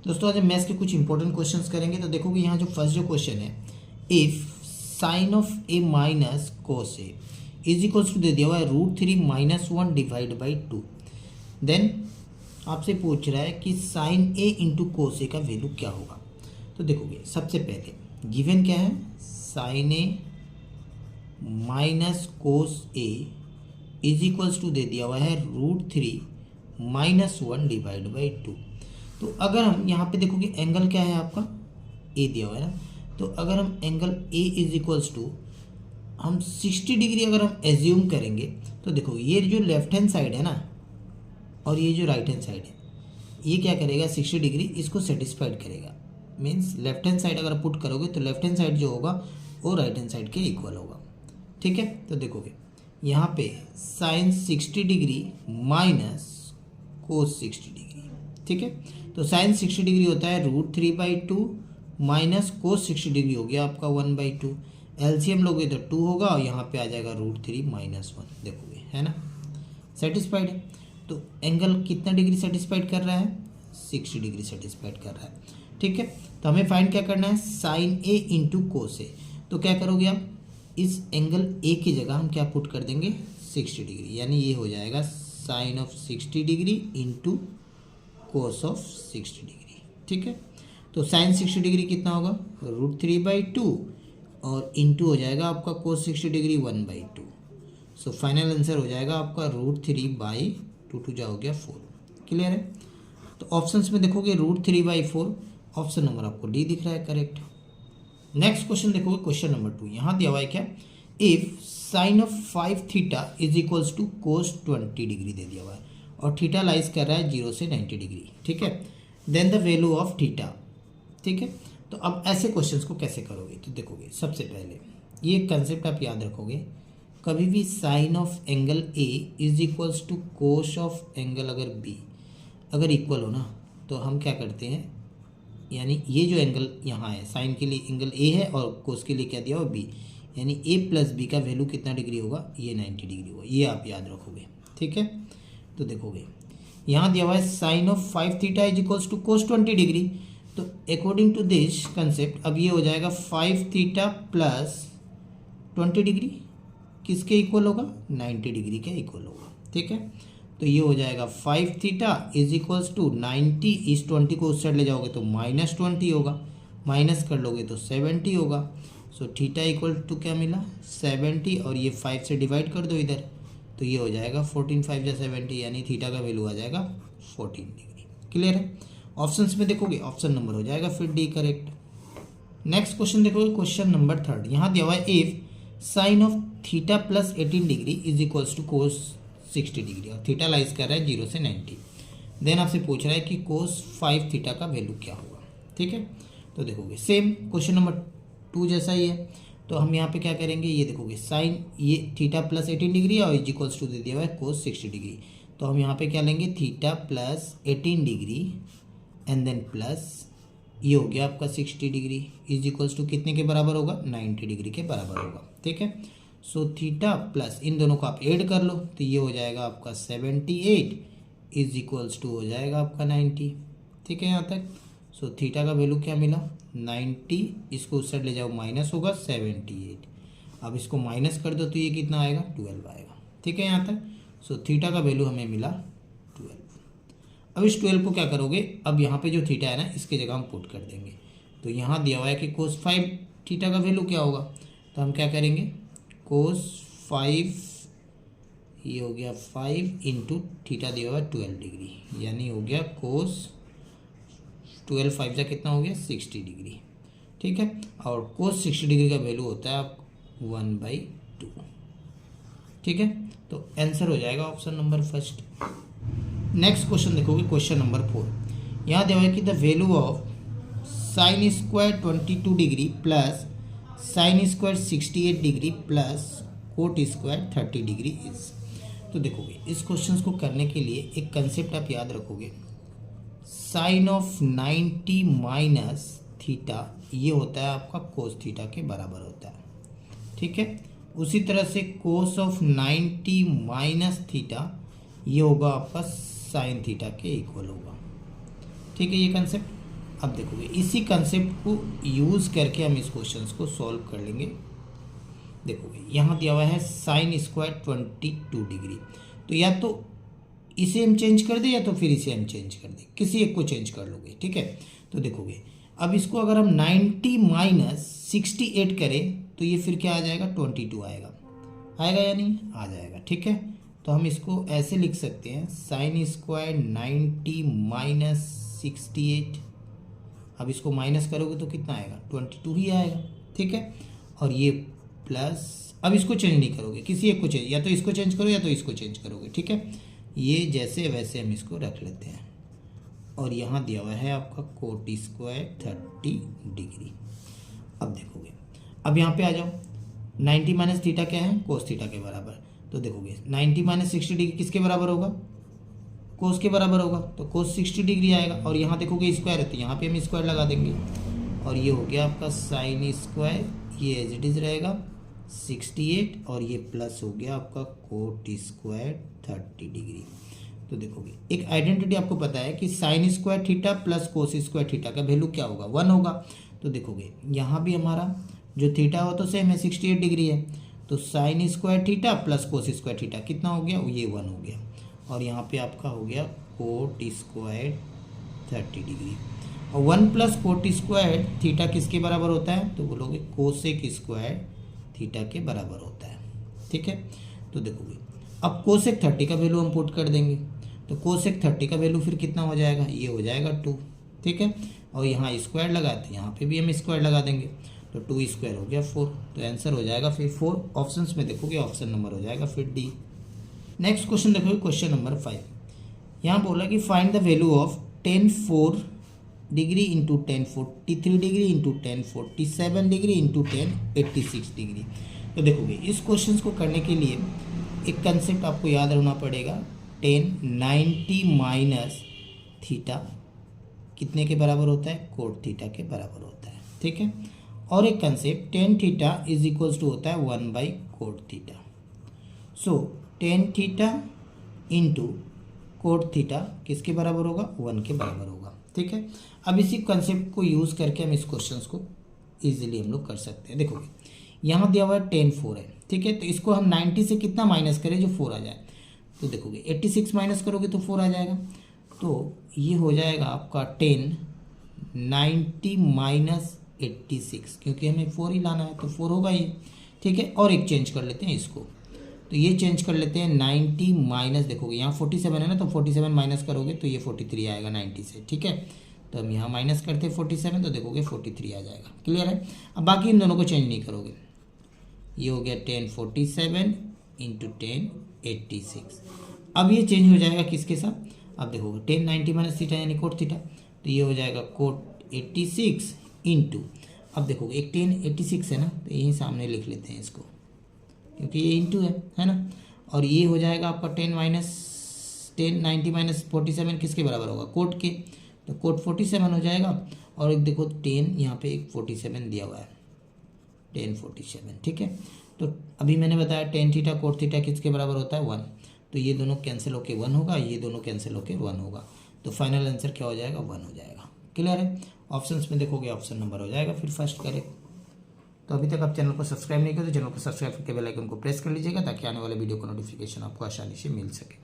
दोस्तों आज हम मैथ्स के कुछ इंपॉर्टेंट क्वेश्चंस करेंगे। तो देखोगे यहाँ जो फर्स्ट जो क्वेश्चन है, if sine of A minus cos A is equals to दे दिया हुआ है √3 - 1 डिवाइड बाई 2। देन आपसे पूछ रहा है कि साइन ए इंटू कोस ए का वैल्यू क्या होगा। तो देखोगे सबसे पहले गिवन क्या है, sine A minus cos A is equals to दे दिया हुआ है √3 - 1 डिवाइड बाई 2। तो अगर हम यहाँ पे देखोगे एंगल क्या है आपका, ए दिया हुआ है ना। तो अगर हम angle A is equals to हम 60 डिग्री अगर हम एज्यूम करेंगे, तो देखो ये जो लेफ्ट हैंड साइड है ना और ये जो राइट हैंड साइड है, ये क्या करेगा 60 डिग्री इसको सेटिस्फाइड करेगा। मीन्स लेफ्ट हैंड साइड अगर पुट करोगे तो लेफ्ट हैंड साइड जो होगा वो राइट हैंड साइड के इक्वल होगा। ठीक है, तो देखोगे यहाँ पे sine 60 degree minus cos 60 degree. ठीक है, तो साइन 60 डिग्री होता है √3/2 माइनस कोस 60 डिग्री हो गया आपका 1/2। एलसीएम लोगे तो 2 होगा और यहाँ पे आ जाएगा √3 - 1। देखोगे है ना, सेटिस्फाइड है। तो एंगल कितना डिग्री सेटिस्फाइड कर रहा है, 60 डिग्री सेटिस्फाइड कर रहा है। ठीक है, तो हमें फाइंड क्या करना है, साइन ए इंटू कोस ए। तो क्या करोगे आप, इस एंगल ए की जगह हम क्या पुट कर देंगे 60 डिग्री, यानी ये हो जाएगा sine of 60 degree into cos of 60 degree. ठीक है, तो साइन 60 डिग्री कितना होगा √3/2 और इंटू हो जाएगा आपका कोस 60 डिग्री 1/2। सो फाइनल आंसर हो जाएगा आपका √3/2, 2 जा हो गया 4। क्लियर है। तो ऑप्शंस में देखोगे √3/4, ऑप्शन नंबर आपको डी दिख रहा है करेक्ट। नेक्स्ट क्वेश्चन देखोगे क्वेश्चन नंबर 2, यहाँ दिया हुआ है क्या, if sine of 5θ is equals to cos 20 degree दे दिया हुआ है और थीटा लाइज कर रहा है 0 से 90 डिग्री। ठीक है, then the value of theta. ठीक है, तो अब ऐसे क्वेश्चंस को कैसे करोगे, तो देखोगे सबसे पहले ये कंसेप्ट आप याद रखोगे, कभी भी sine of angle A is equals to cos of angle अगर बी अगर इक्वल हो ना, तो हम क्या करते हैं, यानी ये जो एंगल यहाँ है साइन के लिए एंगल ए है और कोस के लिए क्या दिया हुआ बी, यानी ए प्लस बी का वैल्यू कितना डिग्री होगा, ये 90 डिग्री होगा। ये आप याद रखोगे। ठीक है, तो देखोगे यहाँ दिया हुआ है sine of 5θ is equals to cos 20 degree. तो अकॉर्डिंग टू दिस कंसेप्ट अब ये हो जाएगा 5θ प्लस 20 डिग्री किसके इक्वल होगा, 90 डिग्री के इक्वल होगा। ठीक है, तो ये हो जाएगा 5θ इज इक्वल्स टू 90, इस 20 को उस साइड ले जाओगे तो -20 होगा, माइनस कर लोगे तो 70 होगा। सो थीटा इक्वल टू क्या मिला 70, और ये 5 से डिवाइड कर दो इधर, तो ये हो जाएगा 14 5 या 70, यानी थीटा का वैल्यू आ जाएगा 14 डिग्री। क्लियर है। ऑप्शंस में देखोगे ऑप्शन नंबर हो जाएगा फिर डी करेक्ट। नेक्स्ट क्वेश्चन देखोगे क्वेश्चन नंबर 3, यहाँ दिया हुआ है if sine of theta plus 18 degree is equals to cos 60 degree और थीटा लाइज कर रहा है 0 से 90। देन आपसे पूछ रहा है कि कोस 5θ का वैल्यू क्या होगा। ठीक है, तो देखोगे सेम क्वेश्चन नंबर 2 जैसा ही है। तो हम यहाँ पे क्या करेंगे, ये देखोगे साइन ये थीटा प्लस 18 डिग्री और इज इक्वल्स टू दे दिया हुआ है कोस 60 डिग्री। तो हम यहाँ पे क्या लेंगे, theta plus 18 degree and then plus ये हो गया आपका 60 डिग्री इज इक्वल्स टू कितने के बराबर होगा, 90 डिग्री के बराबर होगा। ठीक है, सो थीटा प्लस इन दोनों को आप ऐड कर लो तो ये हो जाएगा आपका 78 इज इक्वल्स टू हो जाएगा आपका 90। ठीक है, यहाँ तक। सो थीटा का वैल्यू क्या मिला 90, इसको उस साइड ले जाओ माइनस होगा 78। अब इसको माइनस कर दो तो ये कितना आएगा 12 आएगा। ठीक है, यहाँ तक। सो थीटा का वैल्यू हमें मिला 12। अब इस 12 को क्या करोगे, अब यहाँ पे जो थीटा है ना इसकी जगह हम पुट कर देंगे। तो यहाँ दिया हुआ है कि कोस 5θ का वैल्यू क्या होगा, तो हम क्या करेंगे कोस 5, ये हो गया 5 इंटू थीटा दिया हुआ है 12 डिग्री, यानी हो गया कोस 12 5 जा कितना हो गया 60 डिग्री। ठीक है, और कोस 60 डिग्री का वैल्यू होता है आप 1/2। ठीक है, तो आंसर हो जाएगा option number first. Next question देखोगे क्वेश्चन नंबर 4, यहाँ दिया हुआ है कि the value of sine square 22 degree plus sine square 68 degree plus coat square 30 degree is. तो देखोगे इस क्वेश्चन को करने के लिए एक कंसेप्ट आप याद रखोगे, साइन ऑफ 90 माइनस थीटा ये होता है आपका कोस थीटा के बराबर होता है। ठीक है, उसी तरह से कोस ऑफ 90 माइनस थीटा ये होगा आपका साइन थीटा के इक्वल होगा। ठीक है, ये कंसेप्ट अब देखोगे इसी कंसेप्ट को यूज़ करके हम इस क्वेश्चन को सॉल्व कर लेंगे। देखोगे यहाँ दिया हुआ है साइन स्क्वायर 22 डिग्री, तो या तो इसे हम चेंज कर दें या तो फिर इसे हम चेंज कर दें, किसी एक को चेंज कर लोगे, ठीक है। तो देखोगे अब इसको अगर हम 90 माइनस 68 करें तो ये फिर क्या आ जाएगा, 22 आएगा, आएगा या नहीं, आ जाएगा, ठीक है। तो हम इसको ऐसे लिख सकते हैं साइन स्क्वायर 90 माइनस 68, अब इसको माइनस करोगे तो कितना आएगा, 22 ही आएगा, ठीक है। और ये प्लस, अब इसको चेंज नहीं करोगे, किसी एक को चेंज, या तो इसको चेंज करो या तो इसको चेंज करोगे, ठीक है। ये जैसे वैसे हम इसको रख लेते हैं। और यहाँ दिया हुआ है आपका कोट स्क्वायर 30 डिग्री। अब देखोगे, अब यहाँ पे आ जाओ, 90 माइनस थीटा क्या है, कोस थीटा के बराबर। तो देखोगे 90 माइनस 60 डिग्री किसके बराबर होगा, कोस के बराबर होगा, तो कोस 60 डिग्री आएगा। और यहाँ देखोगे स्क्वायर है तो यहाँ पे हम स्क्वायर लगा देंगे, और ये हो गया आपका साइन स्क्वायर, ये एज इट इज रहेगा 68, और ये प्लस हो गया आपका कोट स्क्वायर 30 डिग्री। तो देखोगे एक आइडेंटिटी आपको पता है कि sine square theta plus cos square theta का वैल्यू क्या होगा, 1 होगा। तो देखोगे यहाँ भी हमारा जो थीटा हो तो सेम है, 68 डिग्री है, तो sine square theta plus cos square theta कितना हो गया, ये 1 हो गया। और यहाँ पे आपका हो गया कोट स्क्वायर 30 डिग्री। और 1 प्लस कोट स्क्वायर थीटा किसके बराबर होता है, तो बोलोगे कोसेक स्क्वायर थीटा के बराबर होता है, ठीक है। तो देखोगे अब कोसेक 30 का वैल्यू हम पुट कर देंगे, तो कोसेक 30 का वैल्यू फिर कितना हो जाएगा, ये हो जाएगा 2, ठीक है। और यहाँ स्क्वायर लगाते हैं, यहाँ पे भी हम स्क्वायर लगा देंगे, तो 2 स्क्वायर हो गया 4, तो आंसर हो जाएगा फिर 4। ऑप्शंस में देखोगे ऑप्शन नंबर हो जाएगा फिर डी। नेक्स्ट क्वेश्चन देखोगे क्वेश्चन नंबर 5। यहाँ बोला कि find the value of 10 degree into 1043 degree into 1047 degree into 1086 degree. तो देखोगे इस क्वेश्चन को करने के लिए एक कंसेप्ट आपको याद रखना पड़ेगा, 1090 माइनस थीटा कितने के बराबर होता है, कोट थीटा के बराबर होता है, ठीक है। और एक concept 10 theta is equals to होता है 1 by cot theta. So 10 theta into cot theta किसके बराबर होगा, 1 के बराबर होगा, ठीक है। अब इसी कंसेप्ट को यूज़ करके हम इस क्वेश्चन को इजीली हम लोग कर सकते हैं। देखोगे यहाँ दिया हुआ है 10 4 है, ठीक है। तो इसको हम 90 से कितना माइनस करें जो 4 आ जाए, तो देखोगे 86 माइनस करोगे तो 4 आ जाएगा, तो ये हो जाएगा आपका 10 90 माइनस 86, क्योंकि हमें 4 ही लाना है तो 4 होगा ये, ठीक है। और एक चेंज कर लेते हैं इसको, तो ये चेंज कर लेते हैं 90 माइनस, देखोगे यहाँ 47 है ना, तो 47 माइनस करोगे तो ये 43 आएगा 90 से, ठीक है। तो हम यहाँ माइनस करते हैं 47, तो देखोगे 43 आ जाएगा, क्लियर है। अब बाकी इन दोनों को चेंज नहीं करोगे, ये हो गया 1047 इंटू 1086। अब ये चेंज हो जाएगा किसके साथ, अब देखोगे 1090 माइनस थीटा यानी कोट थीटा, तो ये हो जाएगा कोट 86 इंटू, अब देखोगे एक 1086 है ना, तो यहीं सामने लिख लेते हैं इसको, क्योंकि ये इंटू है ना। और ये हो जाएगा आपका 1090 माइनस 47 किसके बराबर होगा, कोट के, तो कोट 47 हो जाएगा। और एक देखो 10 यहाँ पे एक 47 दिया हुआ है, 1047, ठीक है। तो अभी मैंने बताया 10 थीटा कोट थीटा किसके बराबर होता है, 1, तो ये दोनों कैंसिल होके 1 होगा, ये दोनों कैंसिल होके 1 होगा, तो फाइनल आंसर क्या हो जाएगा, 1 हो जाएगा, क्लियर है। ऑप्शंस में देखोगे ऑप्शन नंबर हो जाएगा फिर फर्स्ट करेक्ट। तो अभी तक आप चैनल को सब्सक्राइब नहीं किया तो चैनल को सब्सक्राइब करके बेल आइकन को प्रेस कर लीजिएगा, ताकि आने वाले वीडियो का नोटिफिकेशन आपको आसानी से मिल सके।